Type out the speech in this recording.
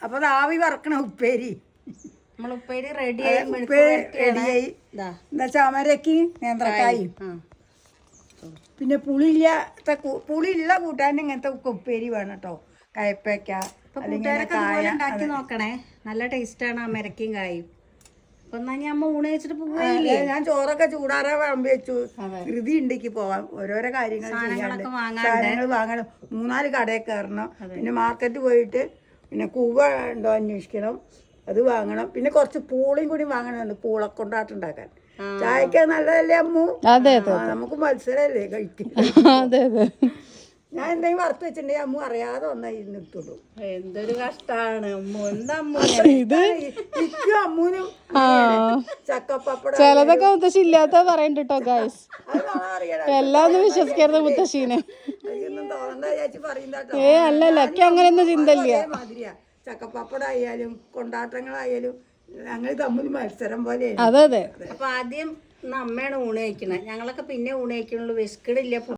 അപ്പൊ ആവി വറക്കണ ഉപ്പേരി നമ്മളുപ്പേരി റെഡിയായി റെഡിയായി. എന്താ ചമരക്ക് നേന്ത്രക്കായും പിന്നെ പുളിയുള്ള കൂട്ടാൻ ഇങ്ങനത്തെ ഉപ്പേരി വേണം കേട്ടോ. കയപ്പയ്ക്ക ഉണ്ടാക്കി നോക്കണേ, നല്ല ടേസ്റ്റാണ് ആ മെരക്കും കായും. അപ്പൊ എന്നാ ഞാൻ ഊണ് വെച്ചിട്ട് പോവുകയില്ലേ? ഞാൻ ചോറൊക്കെ ചൂടാറാ വിളമ്പി വെച്ചു. ധൃതി ഉണ്ടെങ്കിൽ പോവാൻ ഓരോരോ കാര്യങ്ങൾ ചെയ്യാണ്ട്. സാധനങ്ങൾ വാങ്ങണം, 3-4 കടയിൽ കയറണം, പിന്നെ മാർക്കറ്റ് പോയിട്ട് പിന്നെ കൂവ ഉണ്ടോ അന്വേഷിക്കണം, അത് വാങ്ങണം. പിന്നെ കുറച്ച് പൂളയും കൂടി വാങ്ങണമെന്നുണ്ട്, പൂളക്കൊണ്ടാട്ടുണ്ടാക്കാൻ. ചായക്ക് നല്ലതല്ലേ അമ്മു? നമുക്ക് മത്സരമല്ലേ കഴിക്കും. ഞാൻ എന്തെങ്കിലും വറുത്ത് വെച്ചിട്ടുണ്ടെങ്കിൽ അമ്മു അറിയാതെ വന്നായിരുന്നു എടുത്തോളൂ. എന്തൊരു കഷ്ടാണ് അമ്മൂനും ചക്കപ്പപ്പടം ചിലതൊക്കെ മുത്തശ്ശി ഇല്ലാത്ത പറയണ്ട കേട്ടോ ഗൈസ്. എല്ലാം ഒന്നും വിശ്വസിക്കരുത് മുത്തശ്ശീനെ. തോന്നണ്ട ചേച്ചി പറയുന്നോ. അല്ലല്ല, എനിക്ക് അങ്ങനെയൊന്നും ചിന്തയില്ല. മാതിരിയാ ചക്കപ്പപ്പടായാലും കൊണ്ടാട്ടങ്ങളായാലും ഞങ്ങൾ തമ്മിൽ മത്സരം പോലെ. അതെ. അപ്പൊ ആദ്യം അമ്മയാണ് ഊണ് കഴിക്കണേ, ഞങ്ങളൊക്കെ പിന്നെ ഊണ് കഴിക്കണുള്ളൂ. വിശക്കടില്ല.